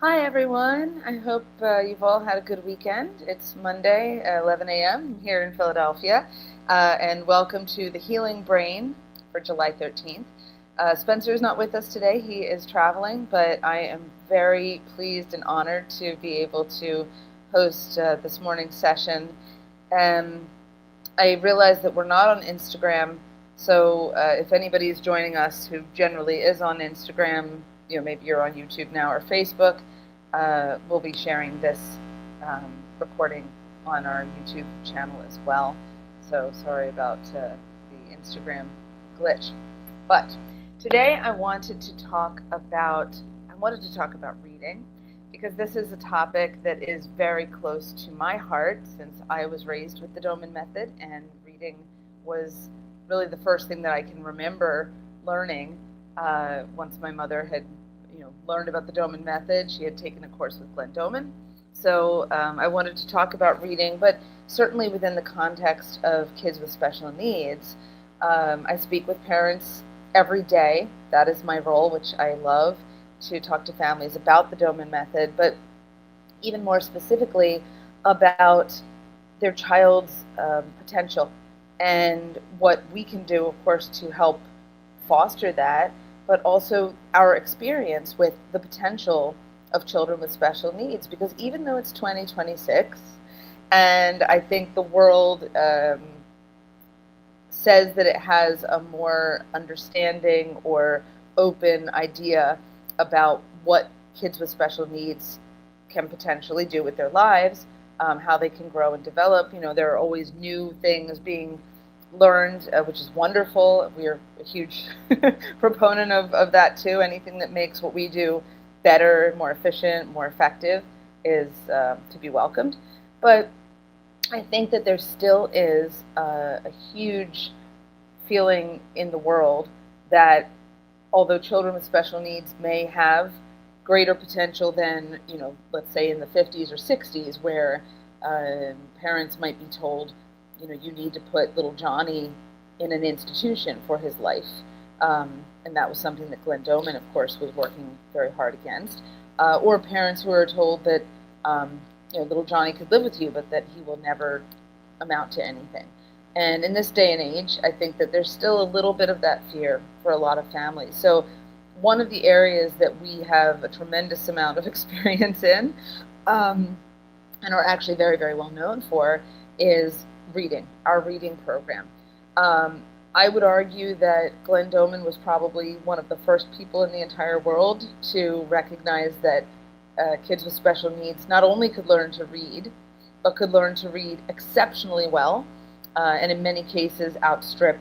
Hi everyone. I hope you've all had a good weekend. It's Monday, 11 a.m. here in Philadelphia, and welcome to the Healing Brain for July 13th. Spencer is not with us today. He is traveling, but I am very pleased and honored to be able to host this morning's session. Um, I realize that we're not on Instagram, so if anybody is joining us who generally is on Instagram, maybe you're on YouTube now or Facebook, we'll be sharing this recording on our YouTube channel as well. So sorry about the Instagram glitch. But today I wanted to talk about reading, because this is a topic that is very close to my heart, since I was raised with the Doman Method, and reading was really the first thing that I can remember learning. Once my mother had learned about the Doman Method, she had taken a course with Glenn Doman. So I wanted to talk about reading, but certainly within the context of kids with special needs. I speak with parents every day. That is my role, which I love, to talk to families about the Doman Method, but even more specifically about their child's potential and what we can do, of course, to help foster that, but also our experience with the potential of children with special needs. Because even though it's 2026, and I think the world says that it has a more understanding or open idea about what kids with special needs can potentially do with their lives, how they can grow and develop. There are always new things being learned, which is wonderful. We are a huge proponent of that too. Anything that makes what we do better, more efficient, more effective is to be welcomed. But I think that there still is a huge feeling in the world that although children with special needs may have greater potential than, let's say in the 50s or 60s, where parents might be told, you need to put little Johnny in an institution for his life. And that was something that Glenn Doman, of course, was working very hard against. Or parents who are told that, little Johnny could live with you, but that he will never amount to anything. And in this day and age, I think that there's still a little bit of that fear for a lot of families. So one of the areas that we have a tremendous amount of experience in, and are actually very, very well known for, is reading, our reading program. I would argue that Glenn Doman was probably one of the first people in the entire world to recognize that kids with special needs not only could learn to read, but could learn to read exceptionally well, and in many cases outstrip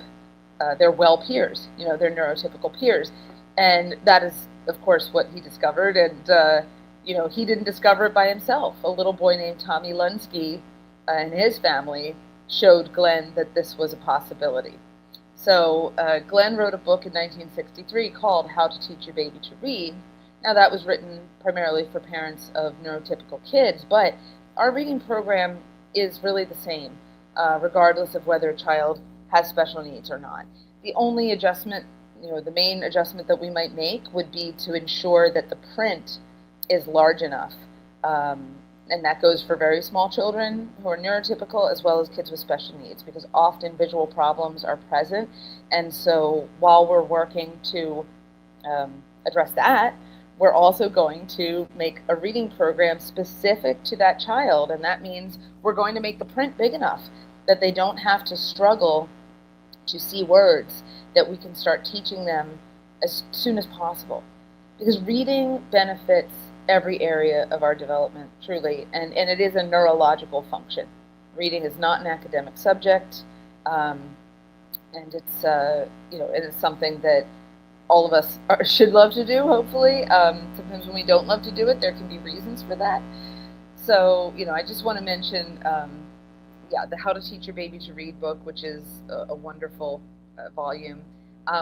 their well peers, their neurotypical peers. And that is, of course, what he discovered. And, he didn't discover it by himself. A little boy named Tommy Lunsky and his family showed Glenn that this was a possibility. So Glenn wrote a book in 1963 called How to Teach Your Baby to Read. Now, that was written primarily for parents of neurotypical kids, but our reading program is really the same, regardless of whether a child has special needs or not. The only adjustment, the main adjustment that we might make would be to ensure that the print is large enough. And that goes for very small children who are neurotypical, as well as kids with special needs, because often visual problems are present. And so while we're working to address that, we're also going to make a reading program specific to that child. And that means we're going to make the print big enough that they don't have to struggle to see words, that we can start teaching them as soon as possible. Because reading benefits every area of our development, truly, and it is a neurological function. Reading is not an academic subject, and it's it is something that all of us should love to do, hopefully. Sometimes when we don't love to do it, there can be reasons for that. So, I just want to mention, the How to Teach Your Baby to Read book, which is a wonderful volume.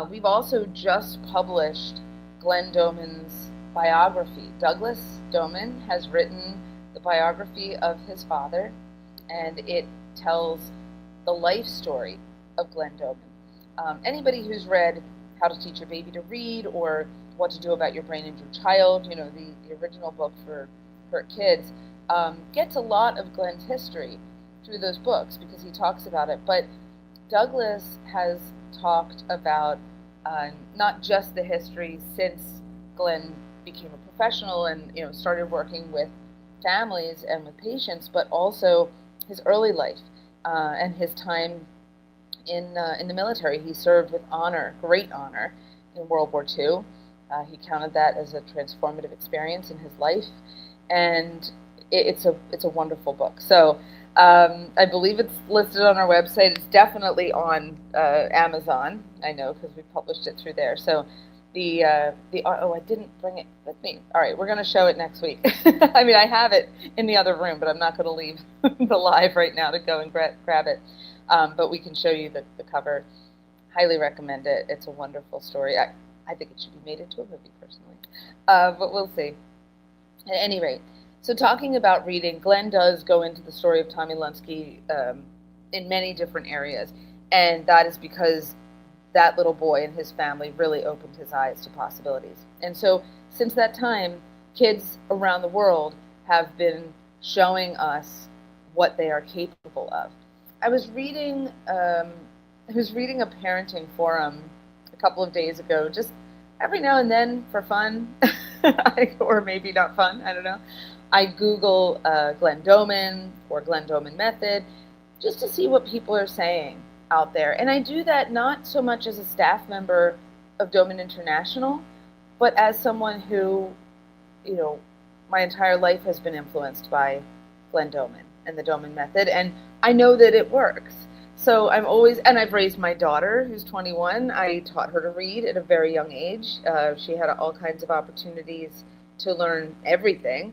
We've also just published Glenn Doman's biography. Douglas Doman has written the biography of his father, and it tells the life story of Glenn Doman. Anybody who's read How to Teach Your Baby to Read, or What to Do About Your Brain and Your Child, the original book for kids, gets a lot of Glenn's history through those books because he talks about it. But Douglas has talked about not just the history since Glenn became a professional and started working with families and with patients, but also his early life and his time in the military. He served with honor, great honor, in World War II. He counted that as a transformative experience in his life, and it's a wonderful book. So I believe it's listed on our website. It's definitely on Amazon. I know because we published it through there. So I didn't bring it with me. All right, we're going to show it next week. I mean, I have it in the other room, but I'm not going to leave the live right now to go and grab it. But we can show you the cover. Highly recommend it. It's a wonderful story. I think it should be made into a movie, personally. But we'll see. At any rate, so talking about reading, Glenn does go into the story of Tommy Lunsky in many different areas. And that is because that little boy and his family really opened his eyes to possibilities. And so since that time, kids around the world have been showing us what they are capable of. I was reading a parenting forum a couple of days ago, just every now and then for fun, or maybe not fun, I don't know. I Google Glenn Doman or Glenn Doman Method just to see what people are saying out there. And I do that not so much as a staff member of Doman International, but as someone who, my entire life has been influenced by Glenn Doman and the Doman Method, and I know that it works. So and I've raised my daughter, who's 21. I taught her to read at a very young age. She had all kinds of opportunities to learn everything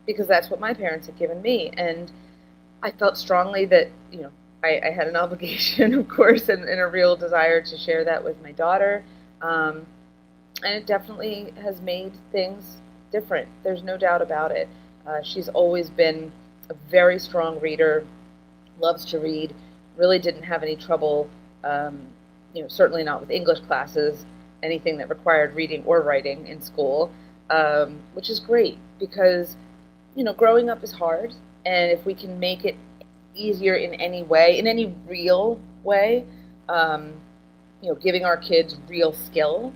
because that's what my parents had given me. And I felt strongly that, I had an obligation, of course, and a real desire to share that with my daughter. And it definitely has made things different. There's no doubt about it. She's always been a very strong reader, loves to read, really didn't have any trouble, certainly not with English classes, anything that required reading or writing in school, which is great because, growing up is hard. And if we can make it easier in any way, in any real way, giving our kids real skill,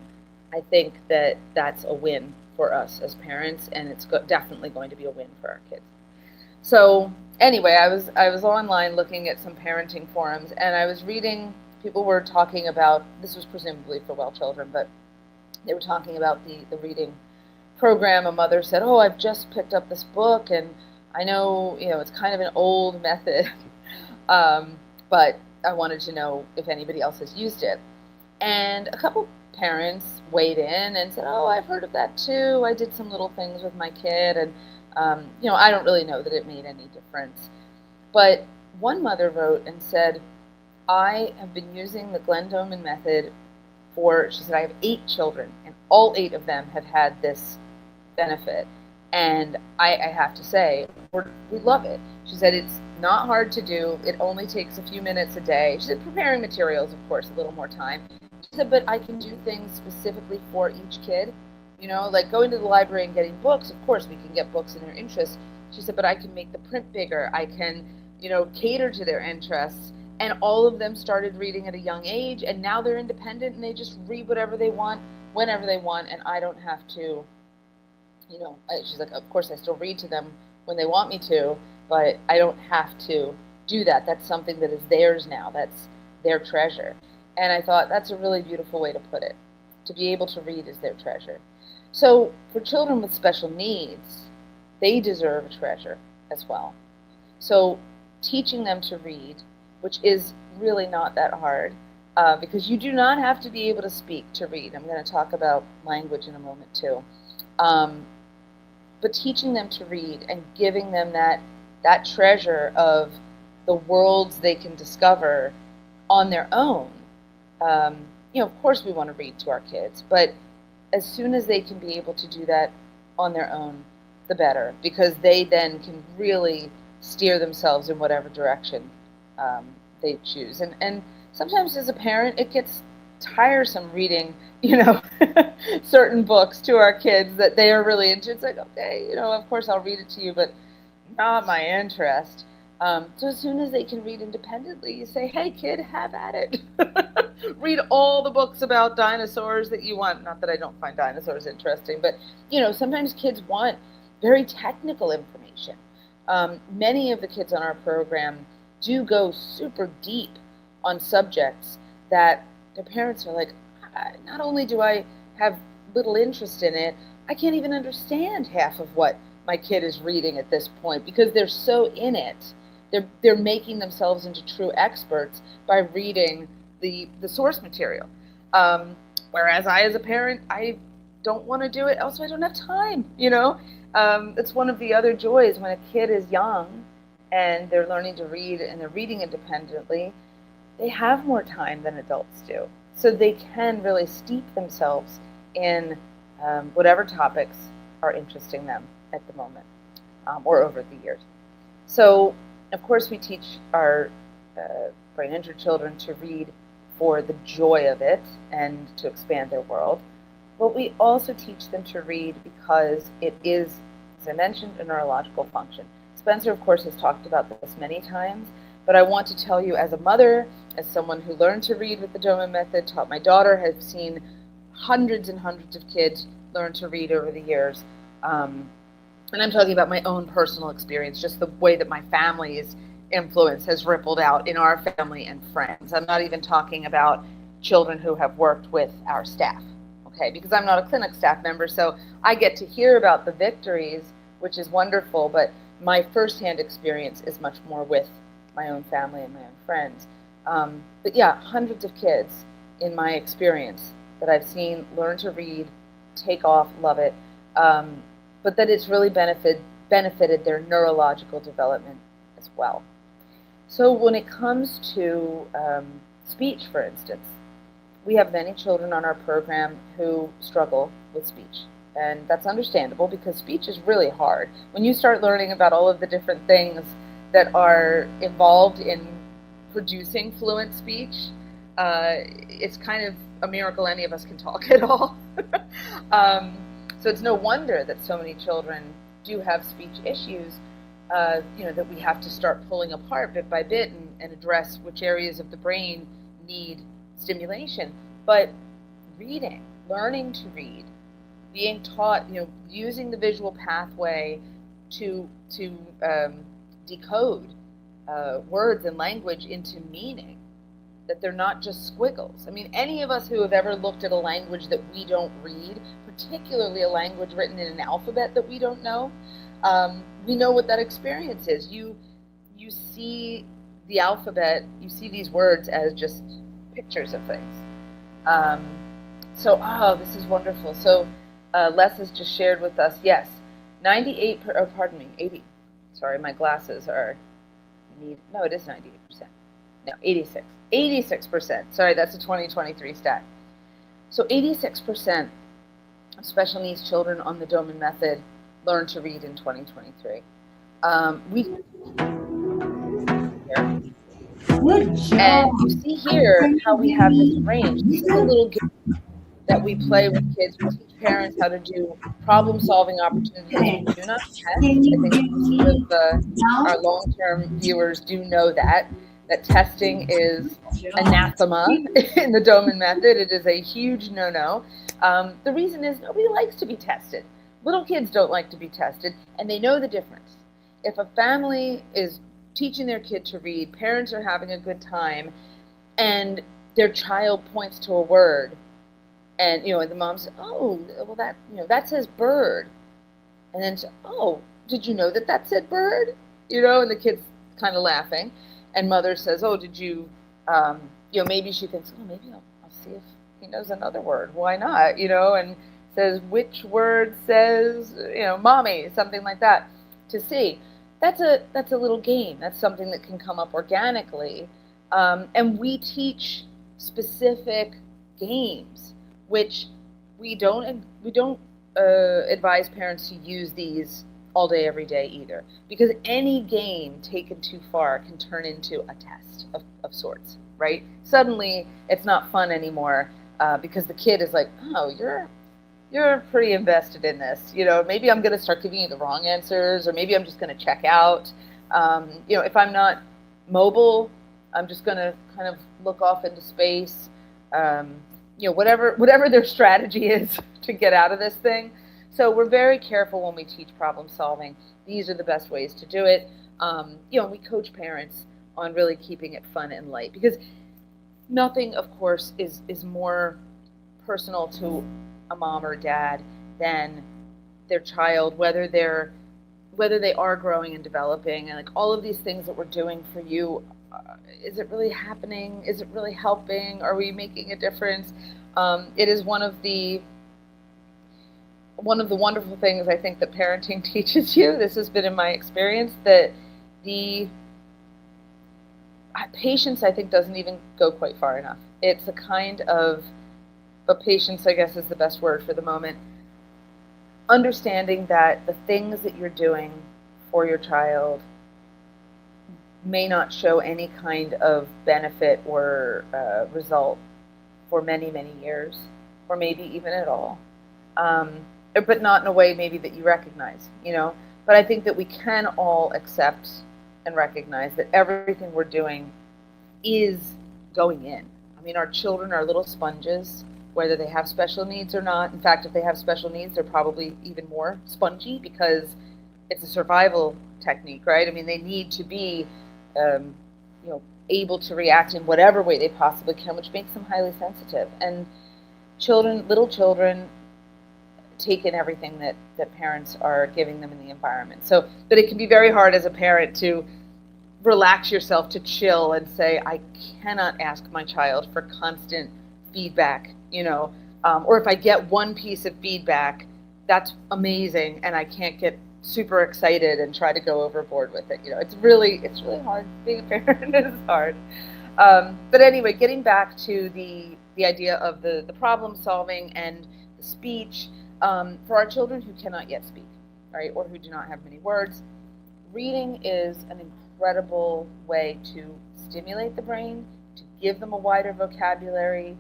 I think that that's a win for us as parents, and it's definitely going to be a win for our kids. So anyway, I was online looking at some parenting forums, and I was reading, people were talking about, this was presumably for well children, but they were talking about the reading program. A mother said, "Oh, I've just picked up this book, and I know, it's kind of an old method, but I wanted to know if anybody else has used it." And a couple parents weighed in and said, "Oh, I've heard of that too. I did some little things with my kid, and I don't really know that it made any difference." But one mother wrote and said, "I have been using the Glenn Doman Method she said, I have 8 children, and all 8 of them have had this benefit. And I have to say, we love it." She said, "It's not hard to do. It only takes a few minutes a day." She said, preparing materials, of course, a little more time. She said, "But I can do things specifically for each kid. Like going to the library and getting books. Of course, we can get books in their interests." She said, "But I can make the print bigger. I can, cater to their interests." And all of them started reading at a young age, and now they're independent, and they just read whatever they want, whenever they want, and I don't have to, she's like, "Of course, I still read to them when they want me to, but I don't have to do that. That's something that is theirs now. That's their treasure." And I thought that's a really beautiful way to put it. To be able to read is their treasure. So for children with special needs, they deserve a treasure as well. So teaching them to read, which is really not that hard, because you do not have to be able to speak to read. I'm going to talk about language in a moment too. But teaching them to read and giving them that treasure of the worlds they can discover on their own. Of course we want to read to our kids, but as soon as they can be able to do that on their own, the better, because they then can really steer themselves in whatever direction they choose. And sometimes as a parent, it gets tiresome reading, certain books to our kids that they are really into. It's like, okay, of course I'll read it to you, but not my interest. So as soon as they can read independently, you say, hey, kid, have at it. Read all the books about dinosaurs that you want. Not that I don't find dinosaurs interesting, but, sometimes kids want very technical information. Many of the kids on our program do go super deep on subjects that their parents are like, not only do I have little interest in it, I can't even understand half of what my kid is reading at this point because they're so in it. They're making themselves into true experts by reading the source material. Whereas I, as a parent, I don't want to do it. Also, I don't have time, It's one of the other joys when a kid is young and they're learning to read and they're reading independently. They have more time than adults do. So they can really steep themselves in whatever topics are interesting them at the moment or over the years. So, of course, we teach our brain injured children to read for the joy of it and to expand their world. But we also teach them to read because it is, as I mentioned, a neurological function. Spencer, of course, has talked about this many times, but I want to tell you as a mother, as someone who learned to read with the Doman Method, taught my daughter, have seen hundreds and hundreds of kids learn to read over the years. And I'm talking about my own personal experience, just the way that my family's influence has rippled out in our family and friends. I'm not even talking about children who have worked with our staff, okay? Because I'm not a clinic staff member, so I get to hear about the victories, which is wonderful, but my firsthand experience is much more with my own family and my own friends. But yeah, hundreds of kids in my experience that I've seen learn to read, take off, love it, but that it's really benefited their neurological development as well. So when it comes to speech, for instance, we have many children on our program who struggle with speech. And that's understandable because speech is really hard. When you start learning about all of the different things that are involved in producing fluent speech, it's kind of a miracle any of us can talk at all. So it's no wonder that so many children do have speech issues, that we have to start pulling apart bit by bit and address which areas of the brain need stimulation. But reading, learning to read, being taught, using the visual pathway to decode words and language into meaning, that they're not just squiggles. I mean, any of us who have ever looked at a language that we don't read, particularly a language written in an alphabet that we don't know, we know what that experience is. You see the alphabet, you see these words as just pictures of things. This is wonderful. So Les has just shared with us, yes, 80. Sorry, my glasses are, no, it is 98%. No, 86%. Sorry, that's a 2023 stat. So 86% of special needs children on the Doman Method learned to read in 2023. And you see here how we have this range. This is a little game that we play with kids. We teach parents how to do problem-solving opportunities. We do not test. I think most of our long-term viewers do know that testing is anathema in the Doman Method. It is a huge no-no. The reason is nobody likes to be tested. Little kids don't like to be tested, and they know the difference. If a family is teaching their kid to read, parents are having a good time, and their child points to a word, and the mom says, "Oh, well that says bird," and then "Oh, did you know that said bird?" And the kid's kind of laughing, and mother says, "Oh, did you?" Maybe she thinks, "Oh, maybe I'll see if he knows another word. Why not?" And says, "Which word says mommy?" Something like that, to see. That's a little game. That's something that can come up organically, and we teach specific games, which we don't advise parents to use these all day, every day either. Because any game taken too far can turn into a test of sorts, right? Suddenly, it's not fun anymore because the kid is like, oh, you're pretty invested in this. Maybe I'm going to start giving you the wrong answers, or maybe I'm just going to check out. If I'm not mobile, I'm just going to kind of look off into space. Whatever their strategy is to get out of this thing. So we're very careful when we teach problem solving. These are the best ways to do it. We coach parents on really keeping it fun and light, because nothing, of course, is more personal to a mom or dad than their child, whether they are growing and developing, and like all of these things that we're doing for you. Is it really happening? Is it really helping? Are we making a difference? It is one of the wonderful things I think that parenting teaches you. This has been in my experience, that the patience, I think, doesn't even go quite far enough. It's a kind of, but patience, I guess, is the best word for the moment. Understanding that the things that you're doing for your child may not show any kind of benefit or result for many, many years, or maybe even at all. But not in a way maybe that you recognize, But I think that we can all accept and recognize that everything we're doing is going in. I mean, our children are little sponges, whether they have special needs or not. In fact, if they have special needs, they're probably even more spongy, because it's a survival technique, right? I mean, they need to be, able to react in whatever way they possibly can, which makes them highly sensitive. And little children, take in everything that parents are giving them in the environment. So, but it can be very hard as a parent to relax yourself, to chill and say, I cannot ask my child for constant feedback, or if I get one piece of feedback, that's amazing, and I can't get super excited and try to go overboard with it. It's really hard. Being a parent is hard. But anyway, getting back to the idea of the problem solving and the speech, for our children who cannot yet speak, right, or who do not have many words, reading is an incredible way to stimulate the brain, to give them a wider vocabulary.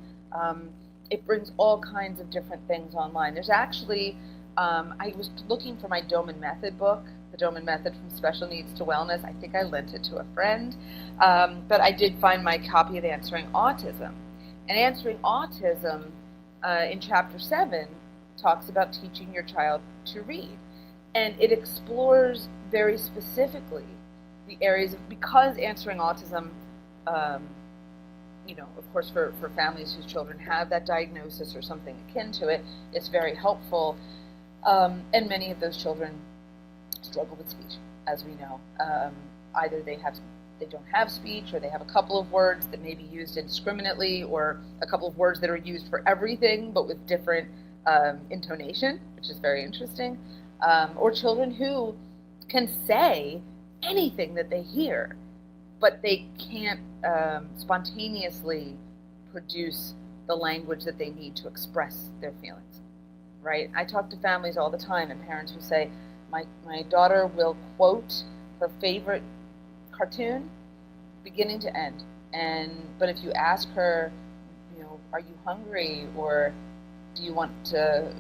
It brings all kinds of different things online. There's actually, I was looking for my Doman Method book, the Doman Method from Special Needs to Wellness. I think I lent it to a friend, but I did find my copy of Answering Autism. And Answering Autism, in Chapter 7, talks about teaching your child to read. And it explores very specifically the areas of, because Answering Autism, of course, for families whose children have that diagnosis or something akin to it, it's very helpful. And many of those children struggle with speech, as we know. Either they don't have speech, or they have a couple of words that may be used indiscriminately, or a couple of words that are used for everything but with different intonation, which is very interesting. Or children who can say anything that they hear, but they can't spontaneously produce the language that they need to express their feelings, right? I talk to families all the time, and parents who say, my daughter will quote her favorite cartoon beginning to end, but if you ask her, are you hungry, or do you want to,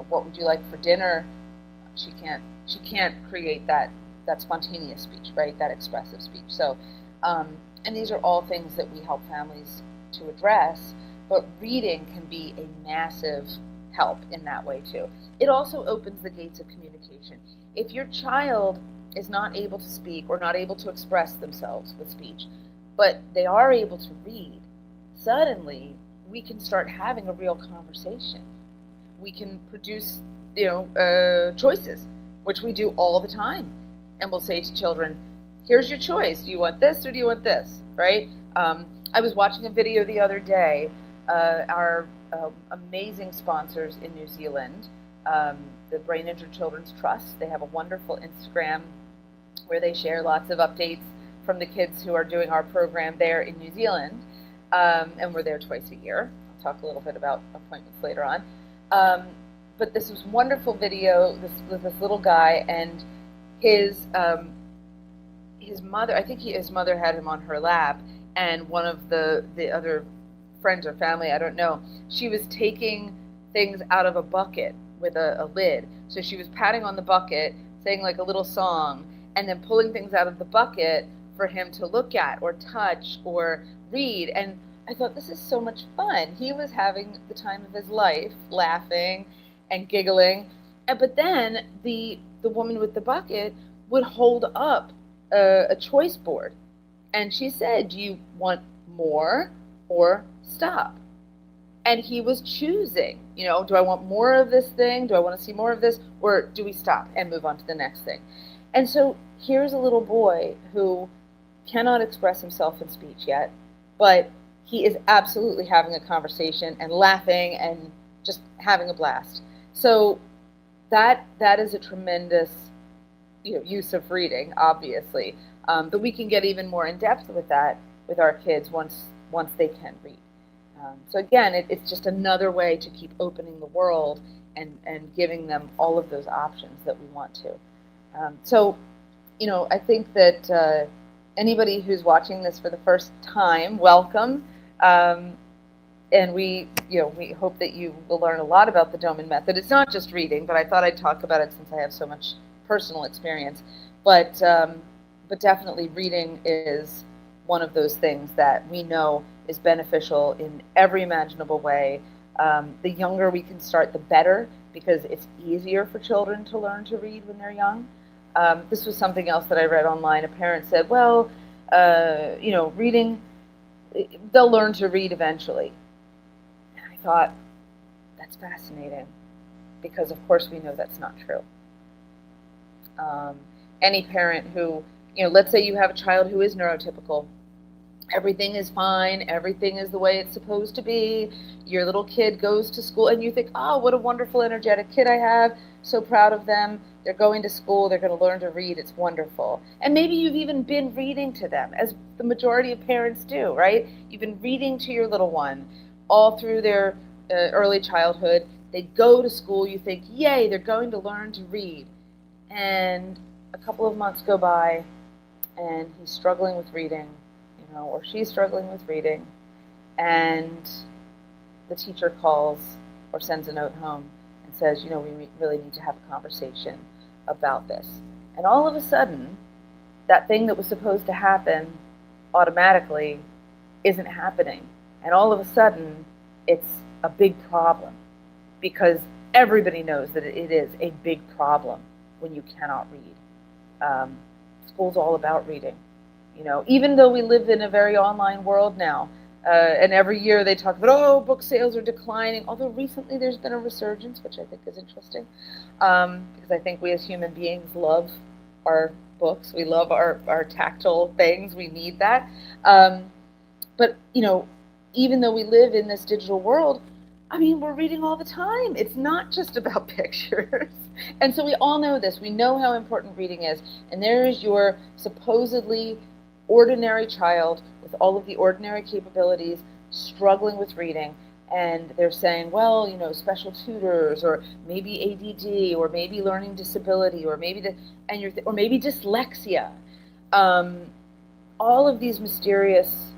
what would you like for dinner, she can't create that spontaneous speech, right? That expressive speech. So, and these are all things that we help families to address, but reading can be a massive help in that way too. It also opens the gates of communication. If your child is not able to speak or not able to express themselves with speech, but they are able to read, suddenly we can start having a real conversation. We can produce, choices, which we do all the time. And we'll say to children, here's your choice. Do you want this or do you want this, right? I was watching a video the other day. Our amazing sponsors in New Zealand, the Brain Injured Children's Trust, they have a wonderful Instagram where they share lots of updates from the kids who are doing our program there in New Zealand. And we're there twice a year. I'll talk a little bit about appointments later on. But this was wonderful video with this little guy, and his his mother, I think his mother had him on her lap, and one of the other friends or family, I don't know, she was taking things out of a bucket with a lid. So she was patting on the bucket, saying like a little song, and then pulling things out of the bucket for him to look at or touch or read. And I thought, this is so much fun. He was having the time of his life, laughing and giggling. But then the woman with the bucket would hold up a choice board, and she said, "Do you want more or stop?" And he was choosing, do I want more of this thing? Do I want to see more of this? Or do we stop and move on to the next thing? And so here's a little boy who cannot express himself in speech yet, but he is absolutely having a conversation and laughing and just having a blast. So that is a tremendous use of reading, obviously. But we can get even more in depth with that with our kids once they can read. So again, it's just another way to keep opening the world and giving them all of those options that we want to. So, I think that anybody who's watching this for the first time, welcome. And we hope that you will learn a lot about the Doman Method. It's not just reading, but I thought I'd talk about it since I have so much personal experience. But definitely reading is one of those things that we know is beneficial in every imaginable way. The younger we can start, the better, because it's easier for children to learn to read when they're young. This was something else that I read online. A parent said, well, reading, they'll learn to read eventually. And I thought, that's fascinating, because of course we know that's not true. Any parent who, let's say you have a child who is neurotypical, everything is fine, everything is the way it's supposed to be, your little kid goes to school, and you think, oh, what a wonderful, energetic kid I have, so proud of them, they're going to school, they're going to learn to read, it's wonderful. And maybe you've even been reading to them, as the majority of parents do, right? You've been reading to your little one all through their early childhood. They go to school, you think, yay, they're going to learn to read. And a couple of months go by, and he's struggling with reading, or she's struggling with reading, and the teacher calls or sends a note home and says, we really need to have a conversation about this. And all of a sudden, that thing that was supposed to happen automatically isn't happening. And all of a sudden, it's a big problem, because everybody knows that it is a big problem when you cannot read. School's all about reading. Even though we live in a very online world now, and every year they talk about, book sales are declining, although recently there's been a resurgence, which I think is interesting, because I think we as human beings love our books, we love our tactile things, we need that. But, even though we live in this digital world, we're reading all the time. It's not just about pictures. And so we all know this. We know how important reading is. And there is your supposedly ordinary child with all of the ordinary capabilities struggling with reading. And they're saying, well, special tutors, or maybe ADD, or maybe learning disability, or maybe or maybe dyslexia. All of these mysterious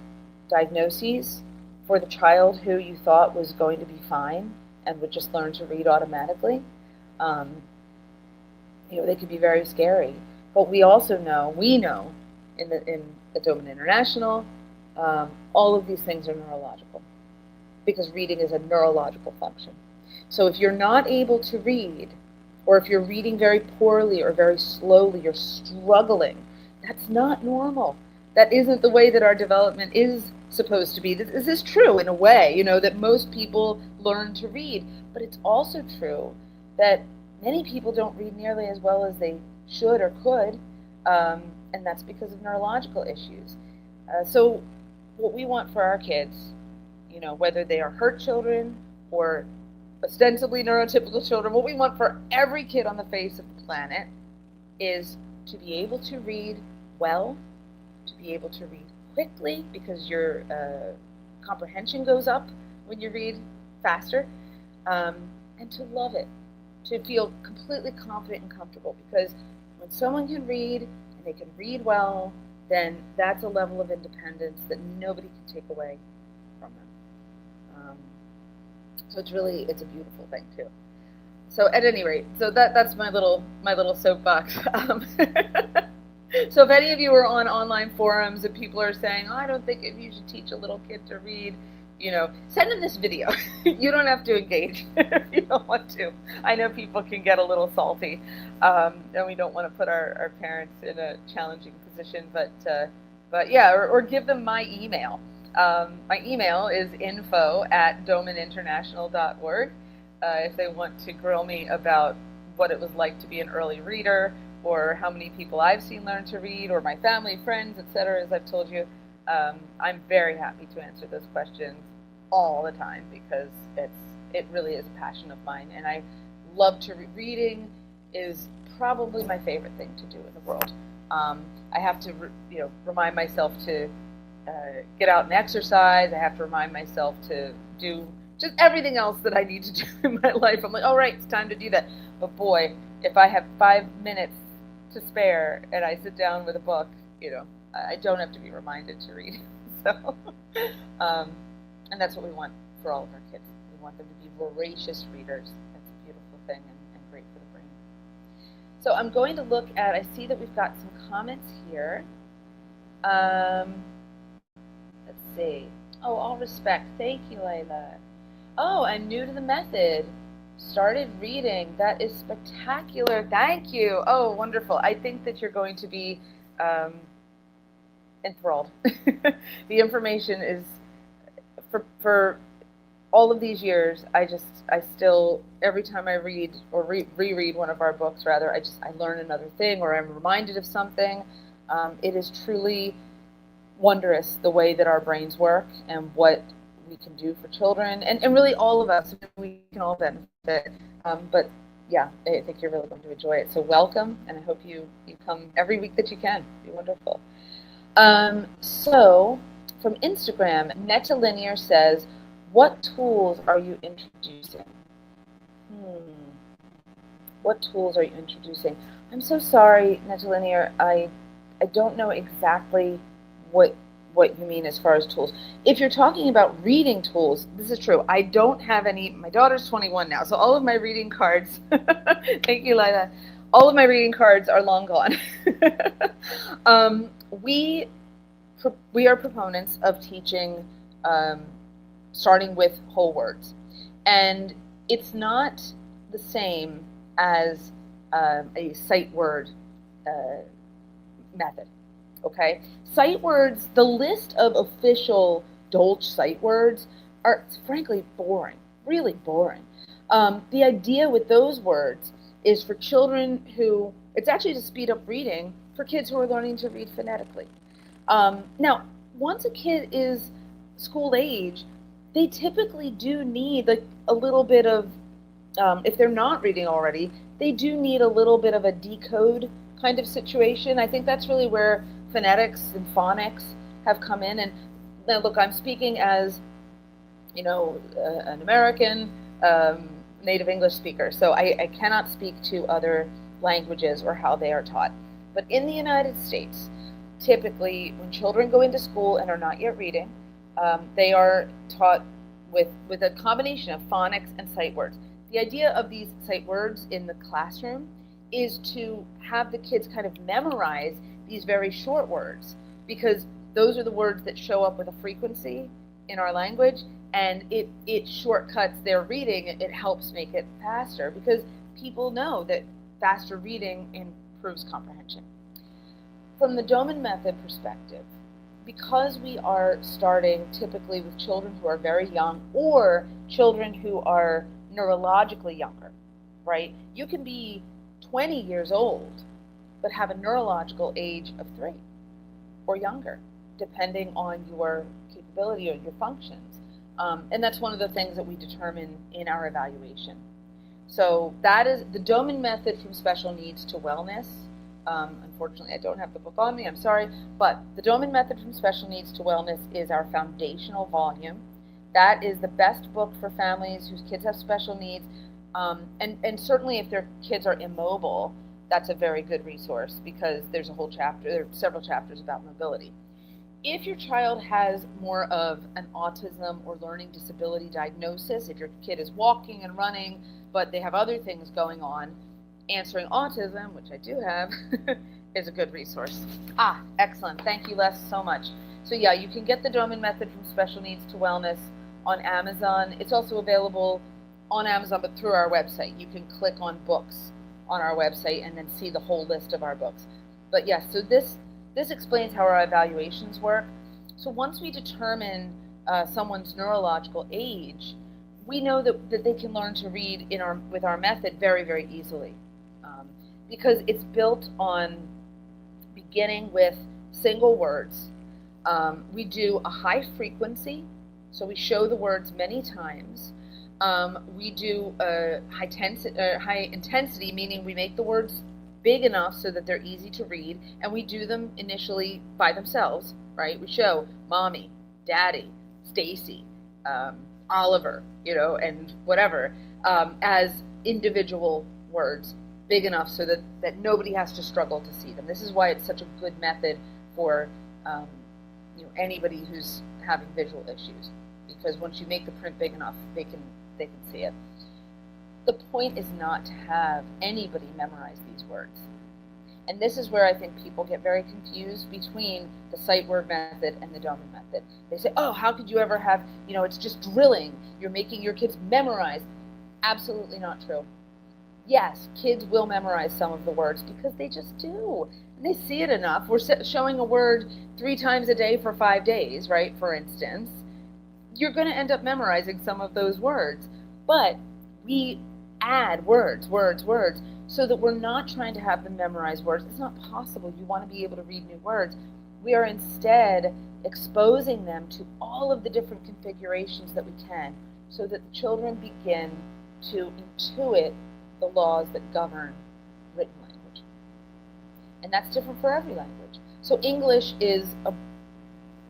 diagnoses for the child who you thought was going to be fine and would just learn to read automatically, they could be very scary. But we also know, in the Doman International, all of these things are neurological, because reading is a neurological function. So if you're not able to read, or if you're reading very poorly or very slowly, you're struggling, that's not normal. That isn't the way that our development is supposed to be. This is true in a way, that most people learn to read, but it's also true that many people don't read nearly as well as they should or could, and that's because of neurological issues. So what we want for our kids, whether they are hurt children or ostensibly neurotypical children, what we want for every kid on the face of the planet is to be able to read well, to be able to read quickly, because your comprehension goes up when you read faster, and to love it, to feel completely confident and comfortable, because When someone can read and they can read well, then that's a level of independence that nobody can take away from them. So it's a beautiful thing too. So at any rate, so that's my little soapbox. So if any of you are on online forums and people are saying, "Oh, I don't think you should teach a little kid to read," send them this video. You don't have to engage if you don't want to. I know people can get a little salty, and we don't want to put our parents in a challenging position. But yeah, or give them my email. My email is info@domaninternational.org. If they want to grill me about what it was like to be an early reader, or how many people I've seen learn to read, or my family, friends, etc., as I've told you, I'm very happy to answer those questions all the time, because it really is a passion of mine, and I love to read. Reading is probably my favorite thing to do in the world. I have to remind myself to get out and exercise. I have to remind myself to do just everything else that I need to do in my life. I'm like, all right, it's time to do that. But boy, if I have 5 minutes to spare and I sit down with a book, I don't have to be reminded to read. So, and that's what we want for all of our kids. We want them to be voracious readers. That's a beautiful thing and great for the brain. So I'm going to look at, I see that we've got some comments here. Let's see. Oh, all respect. Thank you, Layla. Oh, I'm new to the method. Started reading. That is spectacular. Thank you. Oh, wonderful. I think that you're going to be enthralled. The information is, for all of these years, I still, every time I read or reread one of our books, rather, I learn another thing, or I'm reminded of something. It is truly wondrous the way that our brains work and what we can do for children, and really all of us. We can all benefit. But yeah, I think you're really going to enjoy it. So welcome, and I hope you come every week that you can. It'd be wonderful. So from Instagram, Netalinear says, "What tools are you introducing?" What tools are you introducing? I'm so sorry, Netalinear. I don't know exactly what you mean as far as tools. If you're talking about reading tools, this is true. I don't have any. My daughter's 21 now, so all of my reading cards, thank you, Lila, all of my reading cards are long gone. We are proponents of teaching, starting with whole words. And it's not the same as a sight word method. Okay, sight words, the list of official Dolch sight words are frankly boring, really boring. The idea with those words is for children who, it's actually to speed up reading for kids who are learning to read phonetically. Now, once a kid is school age, they typically do need a little bit of, if they're not reading already, they do need a little bit of a decode kind of situation. I think that's really where phonetics and phonics have come in. And now, look, I'm speaking as, an American native English speaker, so I cannot speak to other languages or how they are taught. But in the United States, typically, when children go into school and are not yet reading, they are taught with a combination of phonics and sight words. The idea of these sight words in the classroom is to have the kids kind of memorize these very short words, because those are the words that show up with a frequency in our language, and it shortcuts their reading. It helps make it faster, because people know that faster reading improves comprehension. From the Doman Method perspective, because we are starting typically with children who are very young, or children who are neurologically younger, right? You can be 20 years old but have a neurological age of 3 or younger, depending on your capability or your functions. And that's one of the things that we determine in our evaluation. So that is the Doman Method from special needs to wellness. Unfortunately, I don't have the book on me, I'm sorry, but the Doman Method from special needs to wellness is our foundational volume. That is the best book for families whose kids have special needs, and certainly if their kids are immobile, that's a very good resource because there's a whole chapter, there are several chapters about mobility. If your child has more of an autism or learning disability diagnosis, if your kid is walking and running, but they have other things going on, Answering Autism, which I do have, is a good resource. Excellent. Thank you, Les, so much. So yeah, you can get the Doman Method from Special Needs to Wellness on Amazon. It's also available on Amazon, but through our website. You can click on books on our website and then see the whole list of our books. But yes, so this explains how our evaluations work. So once we determine someone's neurological age, we know that they can learn to read with our method very, very easily, because it's built on beginning with single words. We do a high frequency, so we show the words many times. We do a high intensity, meaning we make the words big enough so that they're easy to read, and we do them initially by themselves, right? We show Mommy, Daddy, Stacy, Oliver, and whatever, as individual words, big enough so that nobody has to struggle to see them. This is why it's such a good method for anybody who's having visual issues, because once you make the print big enough, they can see it. The point is not to have anybody memorize these words. And this is where I think people get very confused between the sight word method and the Doman method. They say, oh, how could you ever have, it's just drilling. You're making your kids memorize. Absolutely not true. Yes, kids will memorize some of the words because they just do. And they see it enough. We're showing a word 3 times a day for 5 days, right, for instance. You're going to end up memorizing some of those words. But we add words, so that we're not trying to have them memorize words. It's not possible. You want to be able to read new words. We are instead exposing them to all of the different configurations that we can, so that the children begin to intuit the laws that govern written language. And that's different for every language. So English is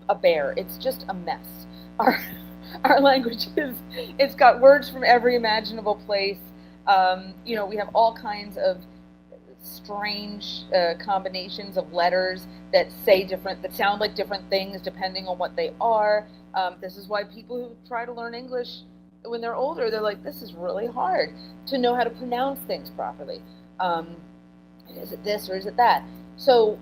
a bear. It's just a mess. Our language it's got words from every imaginable place. We have all kinds of strange combinations of letters that sound like different things depending on what they are. This is why people who try to learn English when they're older, they're like, this is really hard to know how to pronounce things properly. Is it this or is it that? So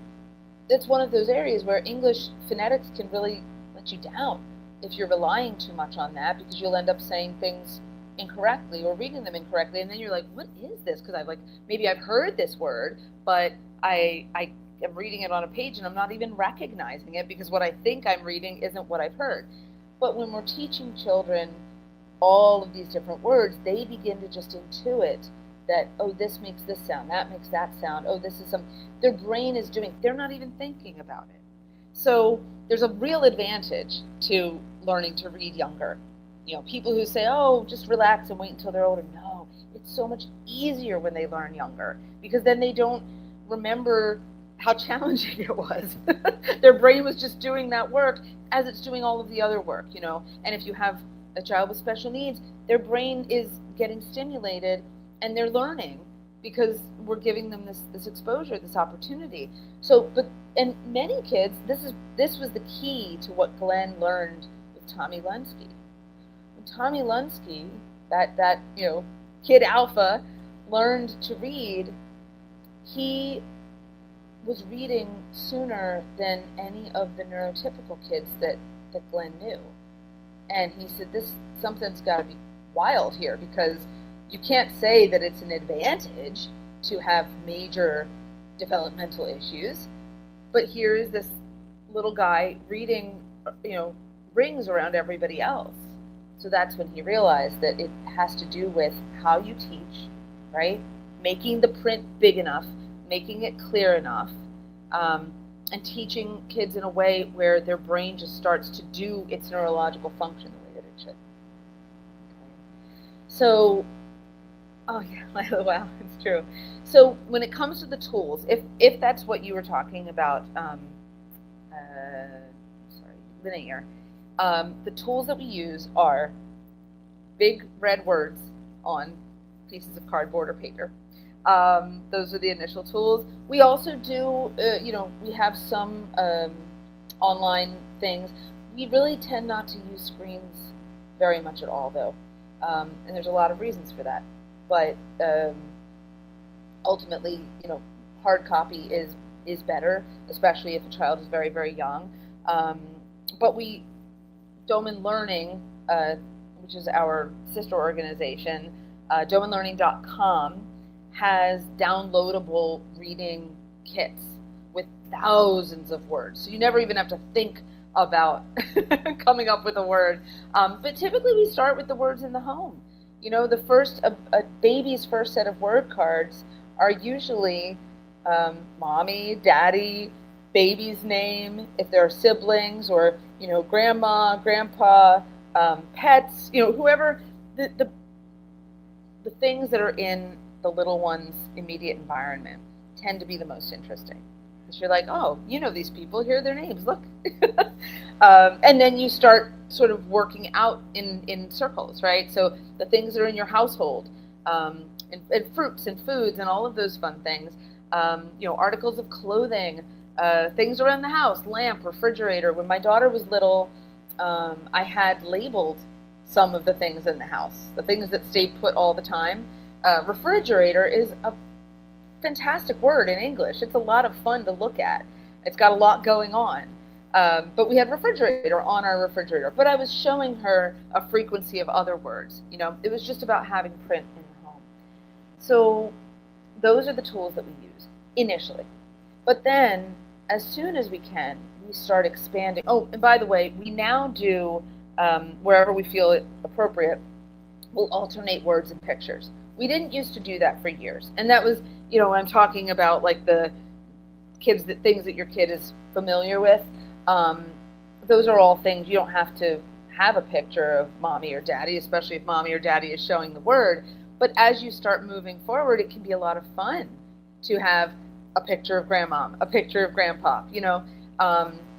it's one of those areas where English phonetics can really let you down if you're relying too much on that, because you'll end up saying things incorrectly or reading them incorrectly, and then you're like, what is this? Because maybe I've heard this word, but I am reading it on a page and I'm not even recognizing it because what I think I'm reading isn't what I've heard. But when we're teaching children all of these different words, they begin to just intuit that, oh, this makes this sound, that makes that sound, oh, this is their brain is doing, they're not even thinking about it. So there's a real advantage to learning to read younger. People who say, oh, just relax and wait until they're older. No, it's so much easier when they learn younger, because then they don't remember how challenging it was. Their brain was just doing that work as it's doing all of the other work, And if you have a child with special needs, their brain is getting stimulated and they're learning because we're giving them this exposure, this opportunity. And many kids, this was the key to what Glenn learned with Tommy Lunsky. When Tommy Lunsky, that kid alpha, learned to read, he was reading sooner than any of the neurotypical kids that Glenn knew. And he said, something's got to be wild here, because you can't say that it's an advantage to have major developmental issues, but here is this little guy reading, rings around everybody else. So that's when he realized that it has to do with how you teach, right? Making the print big enough, making it clear enough, and teaching kids in a way where their brain just starts to do its neurological function the way that it should. Okay. So, oh yeah, wow, it's true. So when it comes to the tools, if that's what you were talking about, linear, the tools that we use are big red words on pieces of cardboard or paper. Those are the initial tools. We also do, we have some online things. We really tend not to use screens very much at all, though, and there's a lot of reasons for that. But ultimately, hard copy is better, especially if a child is very, very young. But Doman Learning, which is our sister organization, domanlearning.com, has downloadable reading kits with thousands of words. So you never even have to think about coming up with a word. But typically we start with the words in the home. A baby's first set of word cards are usually mommy, daddy, baby's name, if there are siblings, or grandma, grandpa, pets, whoever, the things that are in the little one's immediate environment tend to be the most interesting, because you're like, oh, these people, here are their names, look. And then you start sort of working out in circles, right? So the things that are in your household, and fruits and foods and all of those fun things, articles of clothing, things around the house, lamp, refrigerator. When my daughter was little, I had labeled some of the things in the house, the things that stayed put all the time. Refrigerator is a fantastic word in English. It's a lot of fun to look at. It's got a lot going on. But we had refrigerator on our refrigerator. But I was showing her a frequency of other words. It was just about having print in the home. So those are the tools that we use initially. But then, as soon as we can, we start expanding. Oh, and by the way, we now do, wherever we feel it appropriate, we'll alternate words and pictures. We didn't used to do that for years. And that was, I'm talking about like the things that your kid is familiar with. Those are all things you don't have to have a picture of mommy or daddy, especially if mommy or daddy is showing the word. But as you start moving forward, it can be a lot of fun to have a picture of grandma, a picture of grandpa,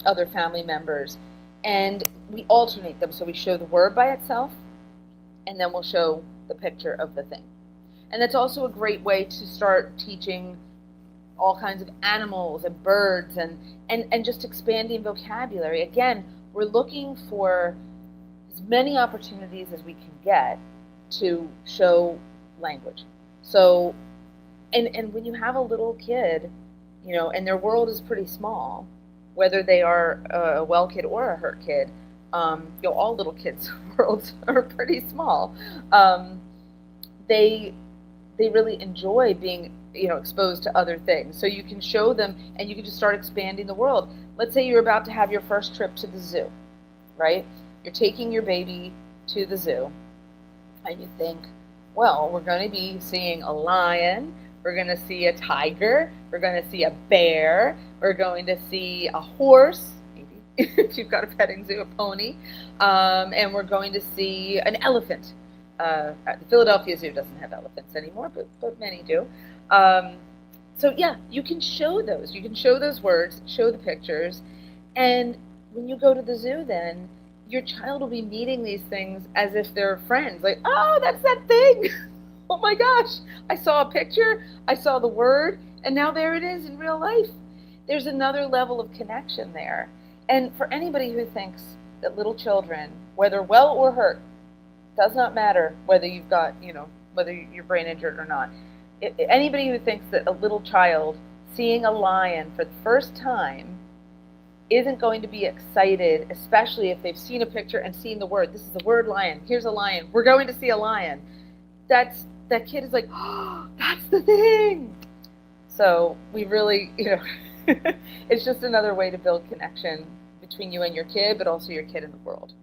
other family members. And we alternate them. So we show the word by itself, and then we'll show the picture of the thing. And that's also a great way to start teaching all kinds of animals and birds and just expanding vocabulary. Again, we're looking for as many opportunities as we can get to show language. So, and when you have a little kid, and their world is pretty small, whether they are a well kid or a hurt kid, all little kids' worlds are pretty small. They really enjoy being exposed to other things. So you can show them, and you can just start expanding the world. Let's say you're about to have your first trip to the zoo, right? You're taking your baby to the zoo, and you think, well, we're going to be seeing a lion, we're going to see a tiger, we're going to see a bear, we're going to see a horse, maybe if you've got a petting zoo, a pony, and we're going to see an elephant. The Philadelphia Zoo doesn't have elephants anymore, but many do. So yeah, you can show those. You can show those words, show the pictures, and when you go to the zoo, then your child will be meeting these things as if they're friends. Like, oh, that's that thing. Oh my gosh, I saw a picture, I saw the word, and now there it is in real life. There's another level of connection there. And for anybody who thinks that little children, whether well or hurt, does not matter whether you've got, whether you're brain injured or not. Anybody who thinks that a little child seeing a lion for the first time isn't going to be excited, especially if they've seen a picture and seen the word. This is the word lion. Here's a lion. We're going to see a lion. That kid is like, oh, that's the thing. So we really, it's just another way to build connection between you and your kid, but also your kid and the world.